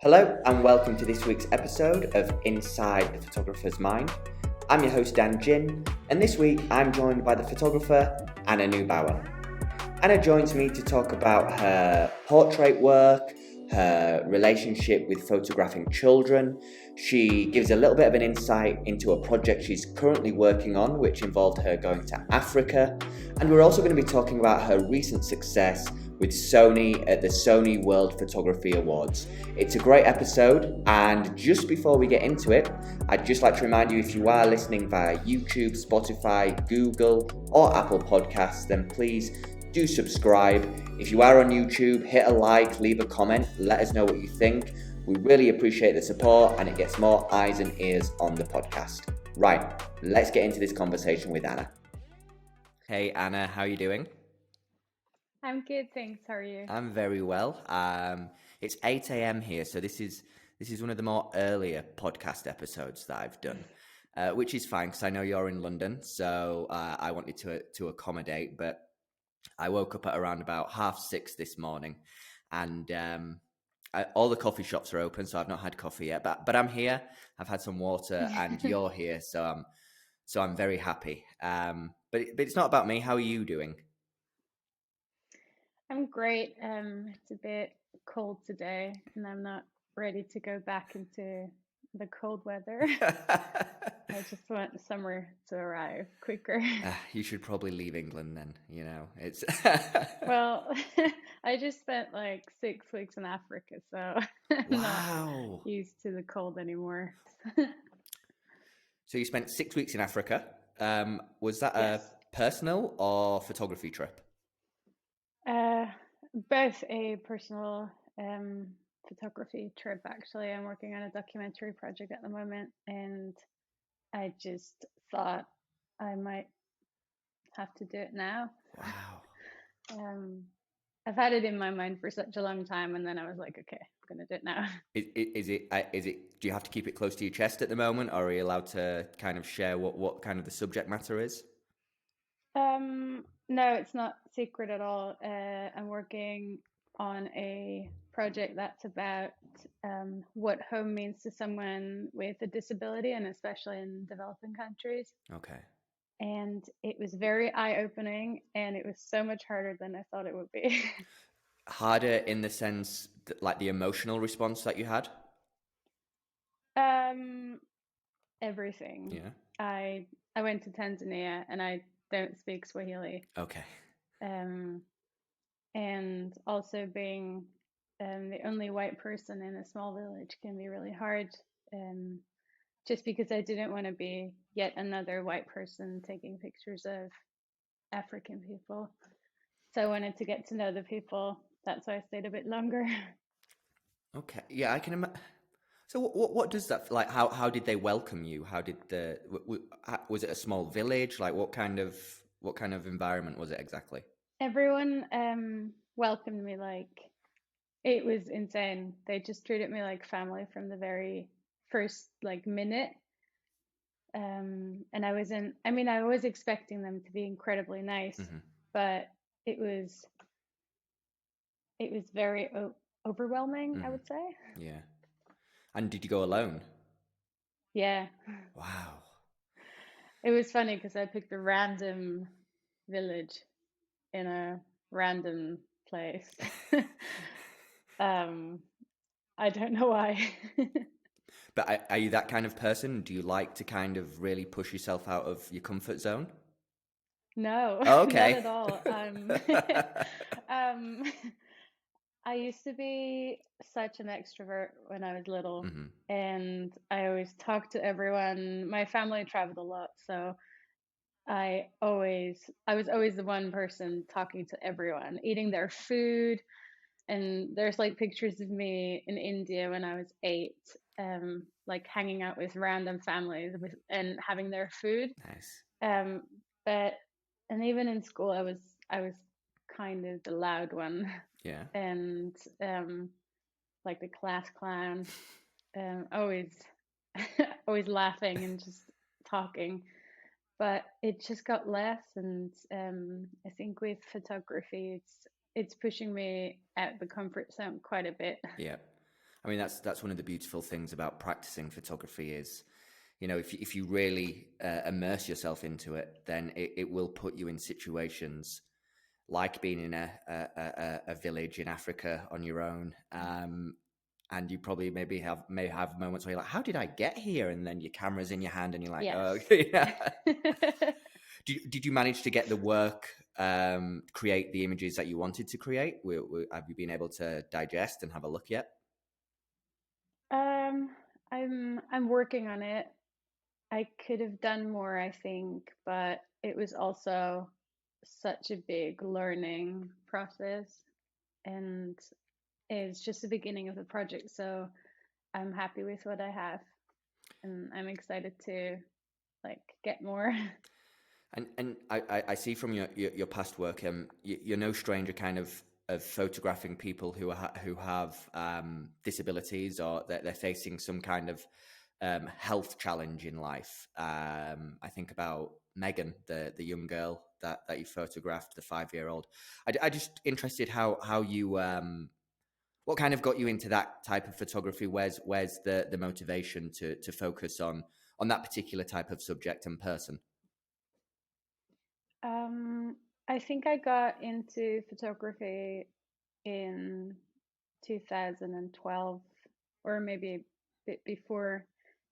Hello and welcome to this week's episode of Inside the Photographer's Mind. I'm your host Dan Jin, and this week I'm joined by the photographer Anna Neubauer. Anna joins me to talk about her portrait work, her relationship with photographing children. She gives a little bit of an insight into a project she's currently working on, which involved her going to Africa. And we're also going to be talking about her recent success with Sony at the Sony World Photography Awards. It's a great episode, and just before we get into it, I'd just like to remind you, if you are listening via YouTube, Spotify, Google, or Apple Podcasts, then please do subscribe. If you are on YouTube, hit a like, leave a comment, let us know what you think. We really appreciate the support, and it gets more eyes and ears on the podcast. Right, let's get into this conversation with Anna. Hey Anna, how are you doing? I'm good, thanks. How are you? I'm very well. It's 8 a.m. here, so this is one of the more earlier podcast episodes that I've done, which is fine because I know you're in London, so I wanted to accommodate. But I woke up at around about 6:30 this morning, and all the coffee shops are open, so I've not had coffee yet. But I'm here. I've had some water, and you're here, so I'm very happy. But it's not about me. How are you doing? I'm great. It's a bit cold today, and I'm not ready to go back into the cold weather. I just want summer to arrive quicker. You should probably leave England then, you know. It's Well, I just spent like 6 weeks in Africa, so I'm not Wow. used to the cold anymore. So you spent 6 weeks in Africa. Was that a Yes. personal or photography trip? Both a personal photography trip, actually. I'm working on a documentary project at the moment, and I just thought I might have to do it now. Wow. I've had it in my mind for such a long time, and then I was like, okay, I'm gonna do it now. Is it, do you have to keep it close to your chest at the moment, or are you allowed to kind of share what kind of the subject matter is? No, it's not secret at all. I'm working on a project that's about what home means to someone with a disability, and especially in developing countries. Okay. And it was very eye-opening, and it was so much harder than I thought it would be. Harder in the sense that, like, the emotional response that you had? Um, Everything. Yeah. I went to Tanzania, and I don't speak Swahili. Okay. Um, and also being the only white person in a small village can be really hard. Just because I didn't want to be yet another white person taking pictures of African people. So I wanted to get to know the people. That's why I stayed a bit longer. Okay. Yeah, I can imagine. So what does that like? How did they welcome you? How did was it a small village? Like what kind of environment was it exactly? Everyone welcomed me like it was insane. They just treated me like family from the very first like minute. And I was expecting them to be incredibly nice, Hmm. but it was very overwhelming, I Hmm. would say. Yeah. And did you go alone? Yeah. Wow. It was funny because I picked a random village in a random place. um, I don't know why. But are you that kind of person? Do you like to kind of really push yourself out of your comfort zone? No, Oh, not okay. at all. Um, I used to be such an extrovert when I was little, Hmm. and I always talked to everyone. My family traveled a lot, so I was always the one person talking to everyone, eating their food. And there's like pictures of me in India when I was 8, like hanging out with random families and having their food. Nice. Um, but and even in school, I was kind of the loud one, Yeah. and like the class clown, always always laughing and just talking. But it just got less, and I think with photography, it's pushing me out the comfort zone quite a bit. Yeah. I mean, that's one of the beautiful things about practicing photography is, if you really immerse yourself into it, then it will put you in situations like being in a village in Africa on your own. And you probably may have moments where you're like, how did I get here? And then your camera's in your hand and you're like, Yes. oh, yeah. Did you manage to get the work, create the images that you wanted to create? Have you been able to digest and have a look yet? Um, I'm working on it. I could have done more, I think, but it was also such a big learning process, and it's just the beginning of the project, so I'm happy with what I have, and I'm excited to like get more. And I see from your past work, you're no stranger kind of photographing people who have disabilities, or they're facing some kind of health challenge in life. I think about Megan, the young girl that you photographed, the 5-year-old. I just interested how you what kind of got you into that type of photography. Where's the motivation to focus on that particular type of subject and person? Um, I think I got into photography in 2012, or maybe a bit before,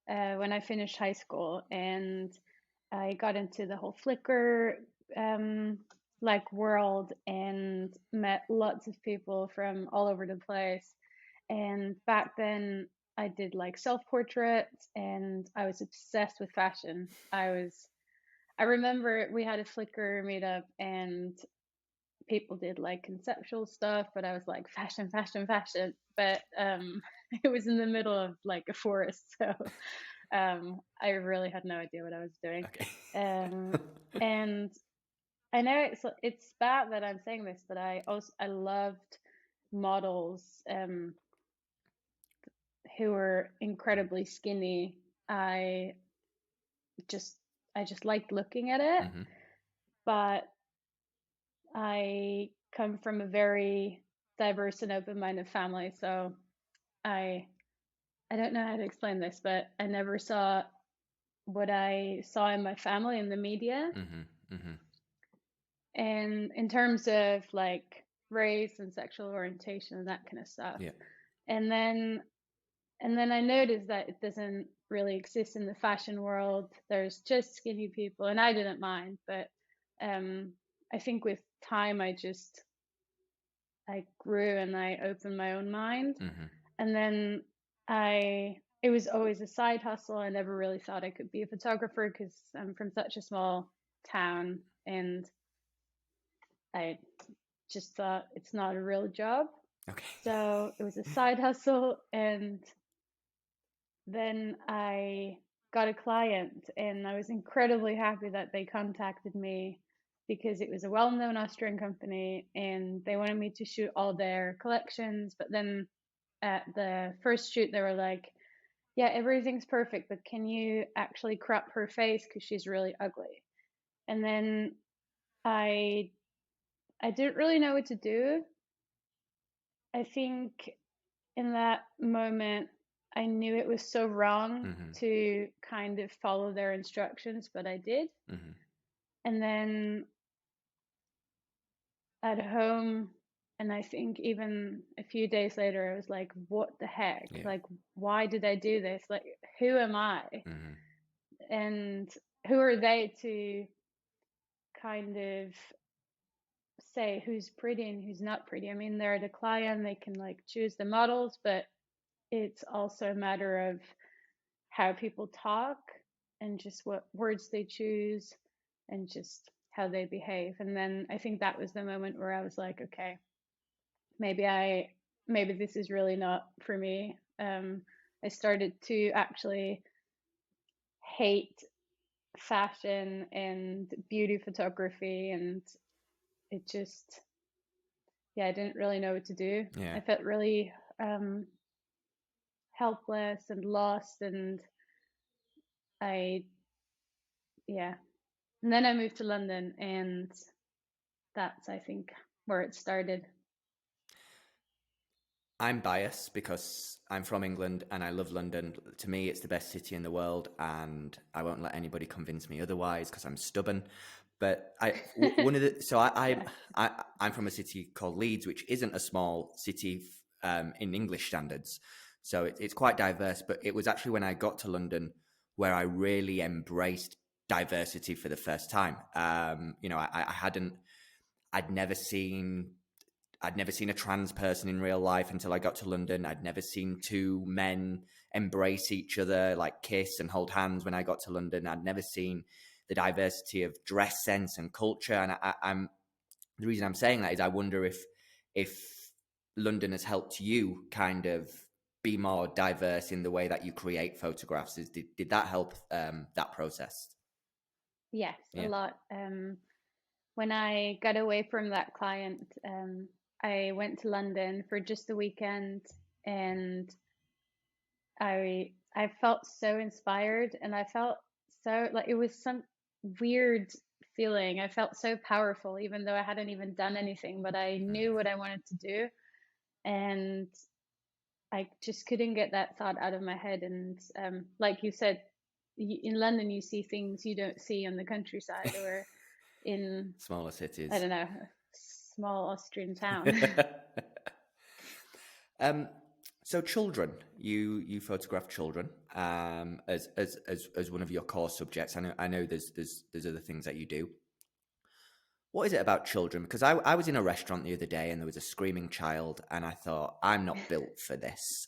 when I finished high school, and I got into the whole Flickr like world and met lots of people from all over the place. And back then, I did like self-portraits, and I was obsessed with fashion. I remember we had a Flickr meetup, and people did like conceptual stuff, but I was like fashion, fashion, fashion. But it was in the middle of like a forest, so I really had no idea what I was doing. Okay. Um, and I know it's bad that I'm saying this, but I loved models who were incredibly skinny. I just I just liked looking at it, Hmm. but I come from a very diverse and open-minded family, so I I don't know how to explain this, but I never saw what I saw in my family in the media. Hmm. Hmm. And in terms of like race and sexual orientation and that kind of stuff. Yeah. And then I noticed that it doesn't really exist in the fashion world. There's just skinny people, and I didn't mind, but um I think with time I grew and I opened my own mind. Hmm. And then it was always a side hustle. I never really thought I could be a photographer because I'm from such a small town, and I just thought it's not a real job. Okay. So it was a side hustle. And then I got a client, and I was incredibly happy that they contacted me because it was a well known Austrian company and they wanted me to shoot all their collections. But then at the first shoot, they were like, yeah, everything's perfect, but can you actually crop her face because she's really ugly? And then I I didn't really know what to do. I think in that moment, I knew it was so wrong Hmm. to kind of follow their instructions, but I did. Hmm. And then at home, and I think even a few days later, I was like, what the heck? Yeah. Like, why did I do this? Like, who am I? Hmm. And who are they to kind of say who's pretty and who's not pretty? I mean, they're the client, they can like choose the models, but it's also a matter of how people talk and just what words they choose and just how they behave. And then I think that was the moment where I was like, okay, maybe this is really not for me. I started to actually hate fashion and beauty photography, and it just, yeah, I didn't really know what to do. Yeah. I felt really helpless and lost, and I, yeah. And then I moved to London, and that's, I think, where it started. I'm biased because I'm from England and I love London. To me, it's the best city in the world, and I won't let anybody convince me otherwise because I'm stubborn. But one of the so Yeah. I'm from a city called Leeds, which isn't a small city in English standards, so it's quite diverse. But it was actually when I got to London where I really embraced diversity for the first time. I hadn't, I'd never seen I'd never seen a trans person in real life until I got to London. I'd never seen two men embrace each other, like kiss and hold hands when I got to London. I'd never seen the diversity of dress sense and culture. And I'm the reason I'm saying that is I wonder if London has helped you kind of be more diverse in the way that you create photographs. Did that help that process? Yes, a Yeah. lot. When I got away from that client, I went to London for just the weekend, and I felt so inspired, and I felt so like it was some weird feeling. I felt so powerful, even though I hadn't even done anything, but I knew what I wanted to do, and I just couldn't get that thought out of my head. And like you said, in London, you see things you don't see on the countryside or in, Smaller I cities. don't know, a small Austrian town. Um, so children, you photograph children as one of your core subjects. I know there's other things that you do. What is it about children? Because I was in a restaurant the other day and there was a screaming child, and I thought I'm not built for this.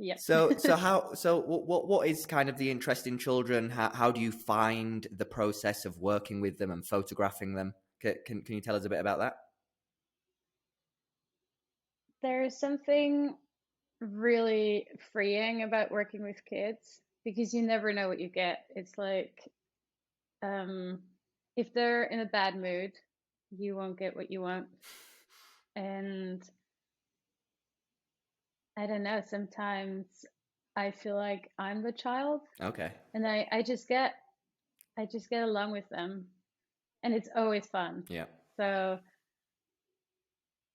Yep. So what is kind of the interest in children? How do you find the process of working with them and photographing them? Can you tell us a bit about that? There's something really freeing about working with kids because you never know what you get. It's like, um, if they're in a bad mood, you won't get what you want. And I don't know, sometimes I feel like I'm the child, Okay. and I just get along with them, and it's always fun. Yeah. So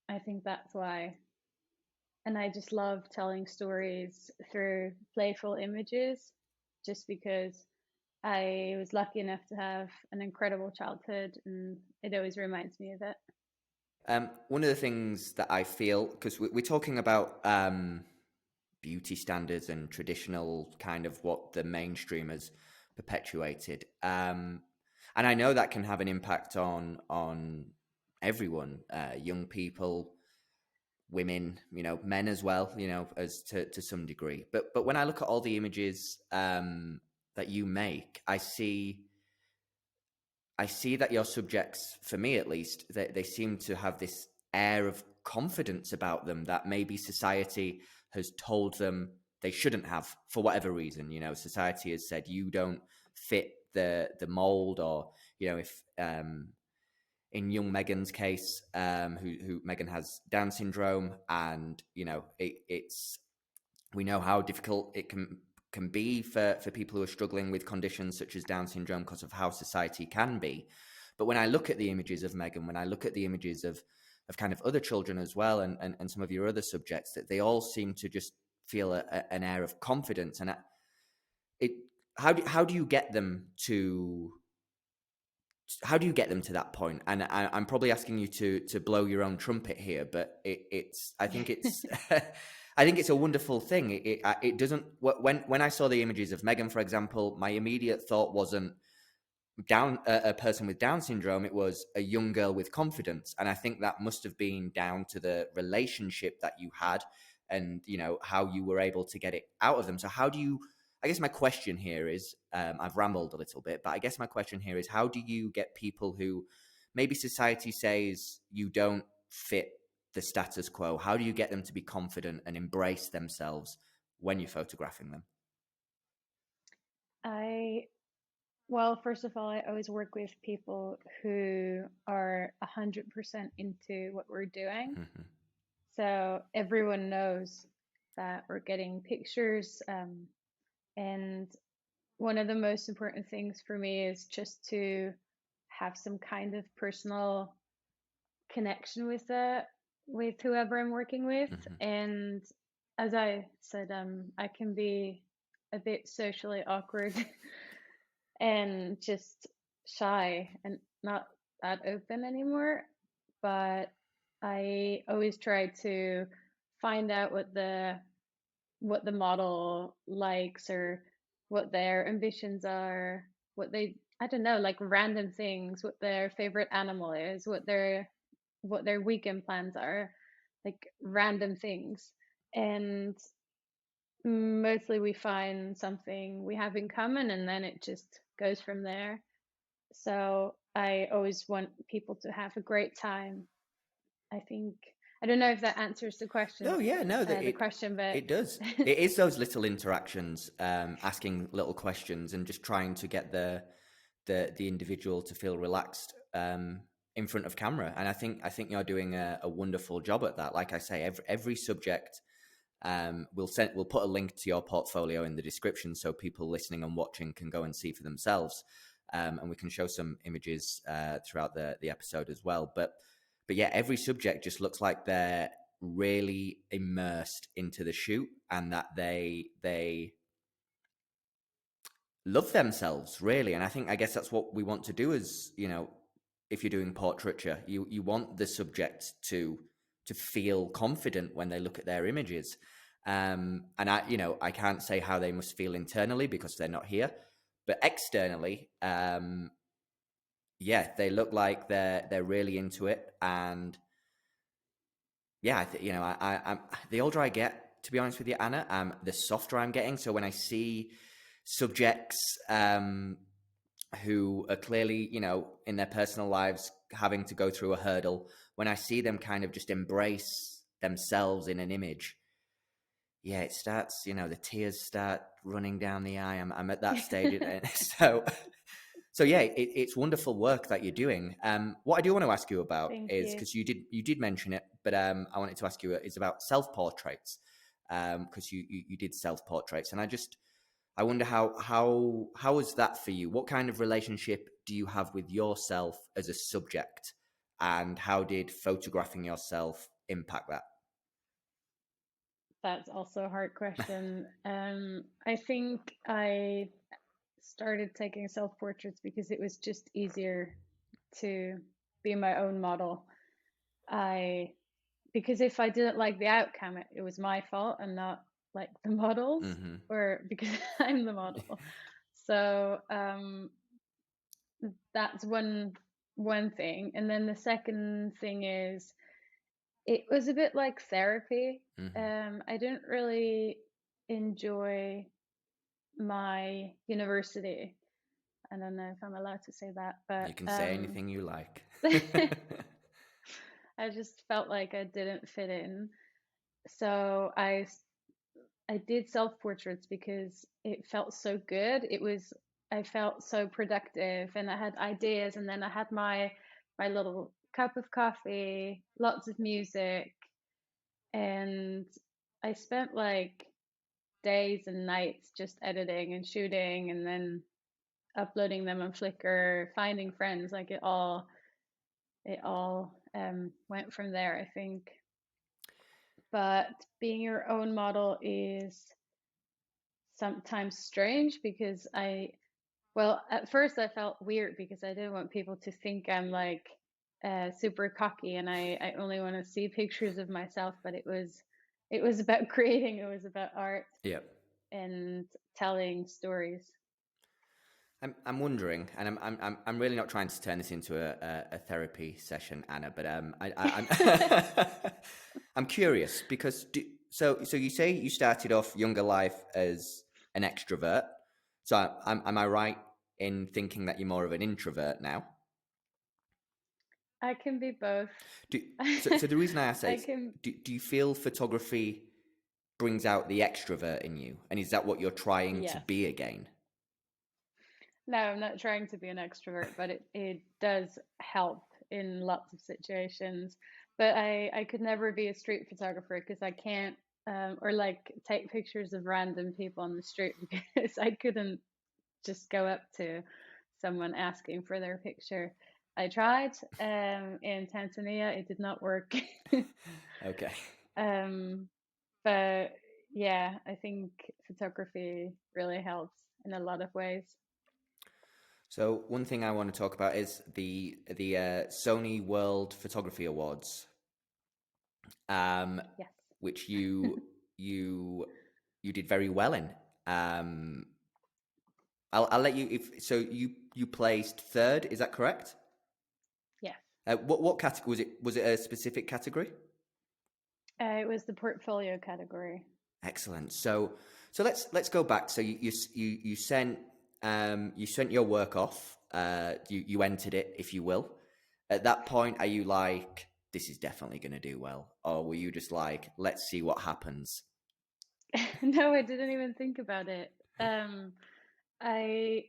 I think that's why. And I just love telling stories through playful images just because I was lucky enough to have an incredible childhood, and it always reminds me of it. One of the things that I feel, because we're talking about beauty standards and traditional kind of what the mainstream has perpetuated, and I know that can have an impact on everyone, young people, women, men as well, as to some degree. But when I look at all the images that you make, I see that your subjects, for me at least, they seem to have this air of confidence about them that maybe society has told them they shouldn't have for whatever reason. Society has said you don't fit the mold, or if in young Megan's case, who Megan has Down syndrome, and it's we know how difficult it can be for people who are struggling with conditions such as Down syndrome because of how society can be. But when I look at the images of Megan, when I look at the images of kind of other children as well, and some of your other subjects, that they all seem to just feel an air of confidence. And it how do you get them to that point? And I'm probably asking you to blow your own trumpet here, but it's I think it's I think it's a wonderful thing. It doesn't, when I saw the images of Megan, for example, my immediate thought wasn't a person with Down syndrome. It was a young girl with confidence, and I think that must have been down to the relationship that you had, and how you were able to get it out of them. So how do you? I guess my question here is, I've rambled a little bit, but I guess my question here is, how do you get people who maybe society says you don't fit the status quo? How do you get them to be confident and embrace themselves when you're photographing them? I, well, first of all, I always work with people who are 100% into what we're doing. Hmm. So everyone knows that we're getting pictures. And one of the most important things for me is just to have some kind of personal connection with whoever I'm working with. Hmm. And as I said, I can be a bit socially awkward and just shy and not that open anymore. But I always try to find out what the model likes, or what their ambitions are, what they, I don't know, like random things, what their favorite animal is, what their weekend plans are, like random things. And mostly we find something we have in common, and then it just goes from there. So I always want people to have a great time. I think, I don't know if that answers the question, No, yeah, no, that but it does. It is those little interactions, asking little questions and just trying to get the individual to feel relaxed in front of camera. And I think you're doing a wonderful job at that. Like I say, every subject, we'll put a link to your portfolio in the description so people listening and watching can go and see for themselves. And we can show some images throughout the episode as well. But yeah, every subject just looks like they're really immersed into the shoot, and that they love themselves really. And I guess that's what we want to do. As you know, if you're doing portraiture, you want the subject to feel confident when they look at their images. And I can't say how they must feel internally because they're not here, but externally, yeah, they look like they're really into it. And yeah, I'm the older I get, to be honest with you, Anna, the softer I'm getting. So when I see subjects who are clearly, in their personal lives having to go through a hurdle, when I see them kind of just embrace themselves in an image, yeah, it starts, the tears start running down the eye. I'm at that stage. So yeah, it's wonderful work that you're doing. What I do want to ask you about thank is, you. because you did mention it, but I wanted to ask you is about self portraits, because you did self portraits, and I wonder how is that for you? What kind of relationship do you have with yourself as a subject, and how did photographing yourself impact that? That's also a hard question. I think I started taking self portraits because it was just easier to be my own model. I Because if I didn't like the outcome, it was my fault and not like the models, Mm-hmm. or because I'm the model. So that's one thing. And then the second thing is, it was a bit like therapy. Mm-hmm. I didn't really enjoy my university. I don't know if I'm allowed to say that, but You can say anything you like. I just felt like I didn't fit in. So I did self portraits because it felt so good. I felt so productive, and I had ideas, and then I had my little cup of coffee, lots of music, and I spent like days and nights just editing and shooting, and then uploading them on Flickr, finding friends. Like it all went from there, I think. But being your own model is sometimes strange because well, at first I felt weird because I didn't want people to think I'm like super cocky, and I only want to see pictures of myself. But it was about creating, it was about art Yeah. and telling stories. I'm wondering, and I'm really not trying to turn this into a therapy session, Anna, but I'm I'm curious because so you say you started off younger life as an extrovert. So am I right in thinking that you're more of an introvert now? I can be both. Do, so the reason I ask that I is, can, do you feel photography brings out the extrovert in you, and is that what you're trying to yes. be again? No, I'm not trying to be an extrovert, but it does help in lots of situations. But I could never be a street photographer because I can't, or like take pictures of random people on the street because I couldn't just go up to someone asking for their picture. I tried in Tanzania. It did not work. Okay. um, but yeah, I think photography really helps in a lot of ways. So one thing I want to talk about is the Sony World Photography Awards, um, Yes. which you you did very well in. Um, I'll let you if so you placed third. Is that correct? Yes. What category was it? Was it a specific category? It was the portfolio category. Excellent. So let's go back. So you sent your work off. You entered it, if you will. At that point, are you like, this is definitely going to do well, or were you just like, let's see what happens? No, I didn't even think about it. I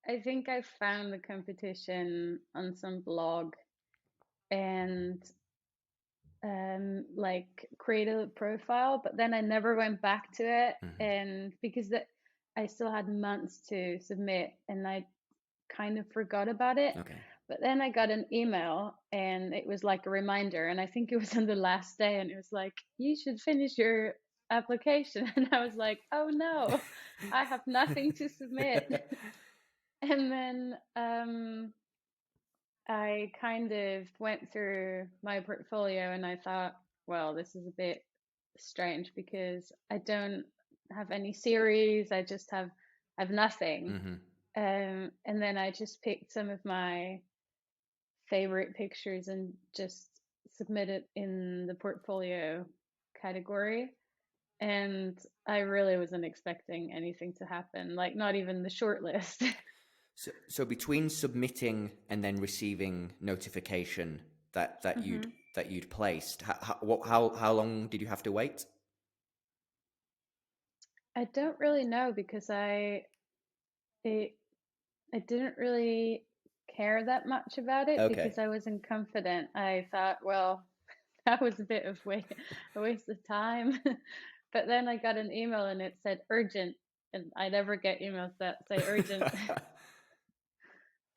I think I found the competition on some blog and like created a profile, but then I never went back to it, Hmm. and because I still had months to submit, and I kind of forgot about it. Okay. But then I got an email and it was like a reminder, and I think it was on the last day, and it was like, you should finish your application. And I was like, oh no, I have nothing to submit. And then I kind of went through my portfolio and I thought, well, this is a bit strange because I don't have any series. I just have nothing. Hmm. And then I just picked some of my favorite pictures and just submitted in the portfolio category. And I really wasn't expecting anything to happen, like not even the shortlist. So between submitting and then receiving notification that Hmm. you'd placed, how long did you have to wait? I don't really know because it, I didn't really care that much about it Okay. because I wasn't confident. I thought, well, that was a bit of a waste of time. But then I got an email and it said urgent, and I never get emails that say urgent.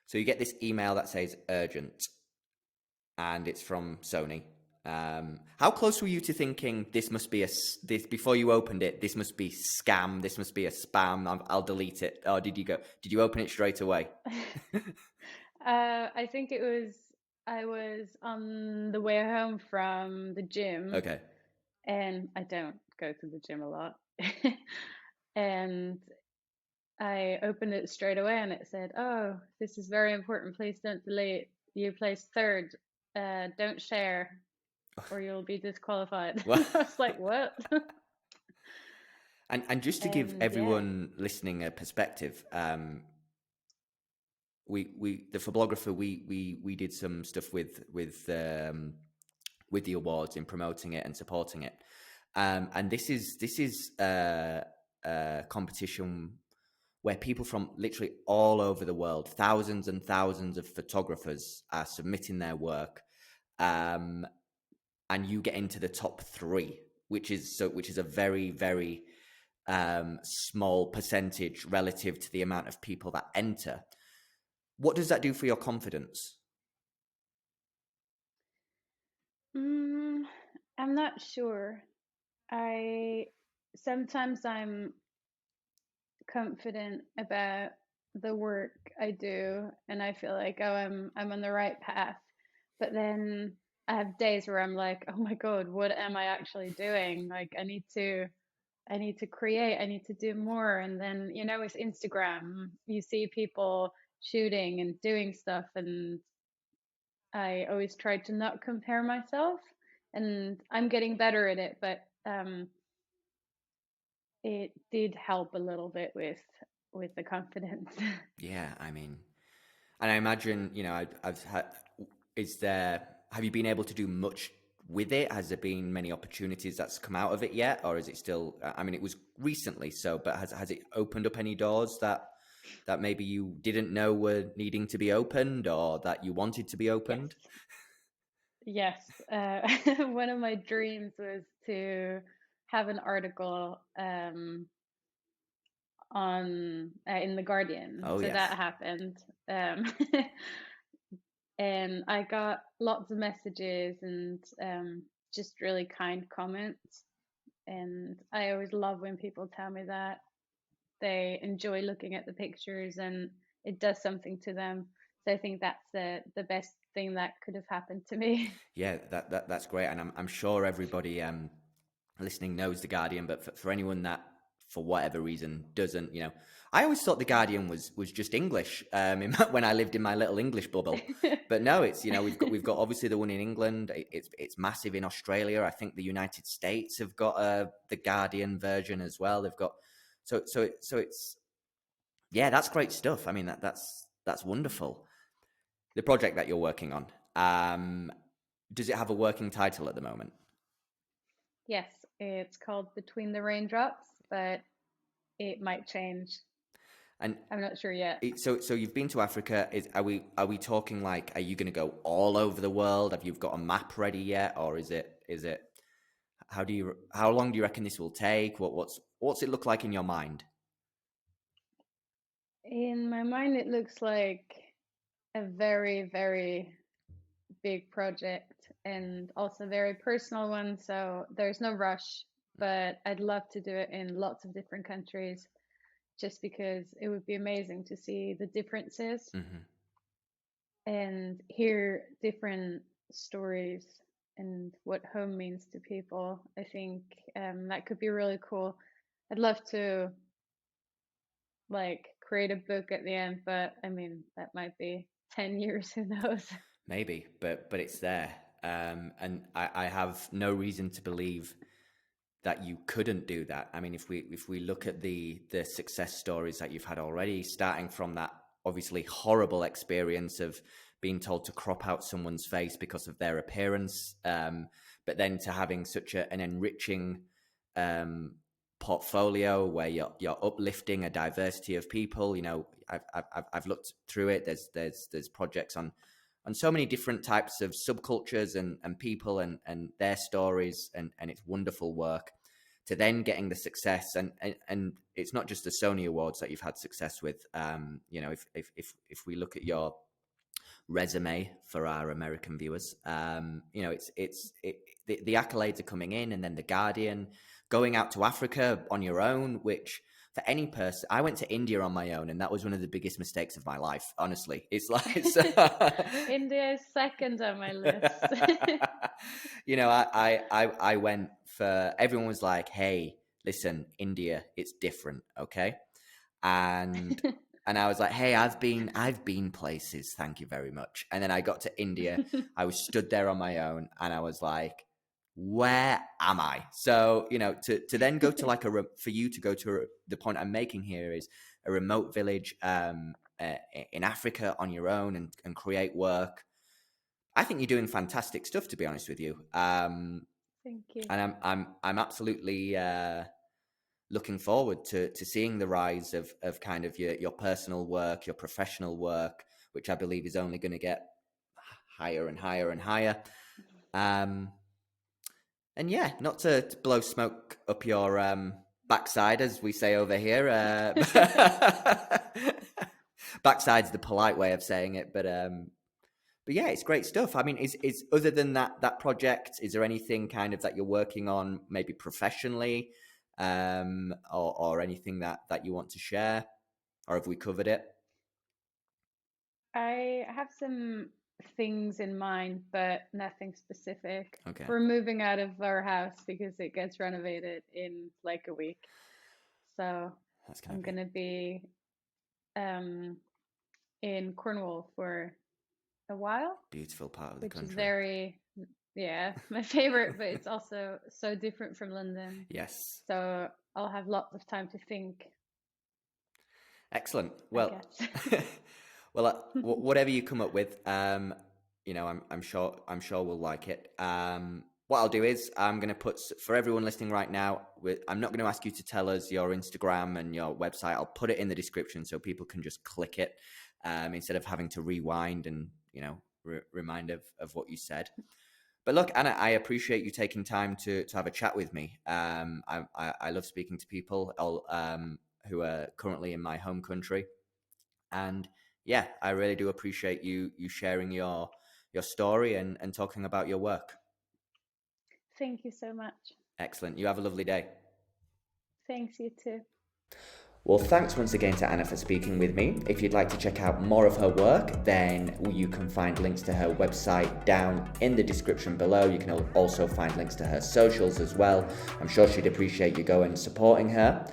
So you get this email that says urgent, and it's from Sony. How close were you to thinking this must be this before you opened it? This must be scam. This must be a spam. I'll delete it. Or did you go? Did you open it straight away? I think I was on the way home from the gym, Okay. and I don't go to the gym a lot. And I opened it straight away and it said, "Oh, this is very important. Please don't delete. You placed third. Don't share or you'll be disqualified." Well, I was like, "What?" and just to give And yeah. everyone listening a perspective, we the photographer we did some stuff with the awards in promoting it and supporting it, and this is a competition where people from literally all over the world, thousands and thousands of photographers are submitting their work, um, and you get into the top three, which is a very small percentage relative to the amount of people that enter. What does that do for your confidence? Mm, I'm not sure. I sometimes I'm confident about the work I do and I feel like, oh, I'm on the right path. But then I have days where I'm like, oh my God, what am I actually doing? Like I need to create, I need to do more. And then, with Instagram, you see people shooting and doing stuff, and I always try to not compare myself. And I'm getting better at it, but it did help a little bit with the confidence. Yeah, I mean, and I imagine, I've had, is there, have you been able to do much with it? Has there been many opportunities that's come out of it yet? Or is it still, I mean, it was recently, so, but has it opened up any doors that maybe you didn't know were needing to be opened or that you wanted to be Yes. opened? Yes. One of my dreams was to have an article on in the Guardian. Oh, So that yes. happened. and I got lots of messages and just really kind comments. And I always love when people tell me that they enjoy looking at the pictures and it does something to them. So I think that's the best thing that could have happened to me. Yeah, that's great, and I'm sure everybody listening knows the Guardian, but for anyone that for whatever reason doesn't, I always thought the Guardian was just English when I lived in my little English bubble. But no, it's we've got obviously the one in England. It's massive in Australia. I think the United States have got the Guardian version as well. They've got so it's yeah, that's great stuff. I mean that's wonderful. The project that you're working on, does it have a working title at the moment? Yes, it's called Between the Raindrops, but it might change. And I'm not sure yet. so you've been to Africa. Are we talking like, are you going to go all over the world? Have you got a map ready yet, or is it how long do you reckon this will take? What's it look like in your mind? In my mind, it looks like a very, very big project and also a very personal one. So there's no rush, but I'd love to do it in lots of different countries just because it would be amazing to see the differences Hmm. and hear different stories and what home means to people. I think that could be really cool. I'd love to like create a book at the end, but I mean, that might be 10 years, who knows? Maybe, but it's there, and I have no reason to believe that you couldn't do that. I mean, if we look at the success stories that you've had already, starting from that obviously horrible experience of being told to crop out someone's face because of their appearance, but then to having such an enriching um, portfolio where you're uplifting a diversity of people. I've looked through it. There's projects on so many different types of subcultures and people and their stories, and it's wonderful work. To then getting the success, and it's not just the Sony Awards that you've had success with. If we look at your resume for our American viewers, the accolades are coming in, and then the Guardian, going out to Africa on your own, which for any person, I went to India on my own, and that was one of the biggest mistakes of my life. Honestly, it's like India is second on my list. I went for, everyone was like, hey, listen, India, it's different, okay? And and I was like, hey, I've been places, thank you very much. And then I got to India, I was stood there on my own, and I was like, where am I? So, to then go to like for you to go to the point I'm making here is a remote village in Africa on your own, and create work. I think you're doing fantastic stuff, to be honest with you. Thank you. And I'm absolutely looking forward to seeing the rise of kind of your personal work, your professional work, which I believe is only going to get higher and higher and higher. Um, and yeah, not to blow smoke up your backside, as we say over here. Backside's the polite way of saying it, but yeah, it's great stuff. I mean, is other than that project, is there anything kind of that you're working on, maybe professionally, or anything that you want to share, or have we covered it? I have some things in mind, but nothing specific. Okay, We're moving out of our house because it gets renovated in like a week. So that's gonna I'm be gonna be um, in Cornwall for a while, a beautiful part of the which is country. very, yeah, my favorite, but it's also so different from London. Yes, So I'll have lots of time to think, excellent. I Well, guess. well, whatever you come up with, I'm sure we'll like it. What I'll do is I'm going to put, for everyone listening right now, I'm not going to ask you to tell us your Instagram and your website. I'll put it in the description so people can just click it, instead of having to rewind and remind of what you said. But look, Anna, I appreciate you taking time to have a chat with me. I love speaking to people who are currently in my home country, and yeah, I really do appreciate you sharing your story and talking about your work. Thank you so much. Excellent. You have a lovely day. Thanks, you too. Well, thanks once again to Anna for speaking with me. If you'd like to check out more of her work, then you can find links to her website down in the description below. You can also find links to her socials as well. I'm sure she'd appreciate you going and supporting her.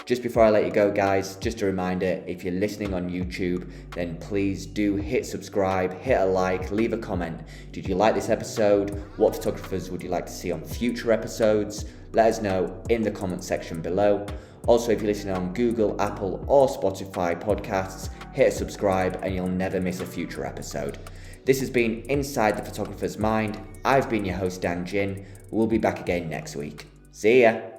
Just before I let you go, guys, just a reminder, if you're listening on YouTube, then please do hit subscribe, hit a like, leave a comment. Did you like this episode? What photographers would you like to see on future episodes? Let us know in the comment section below. Also, if you're listening on Google, Apple or Spotify podcasts, hit subscribe and you'll never miss a future episode. This has been Inside the Photographer's Mind. I've been your host, Dan Jin. We'll be back again next week. See ya!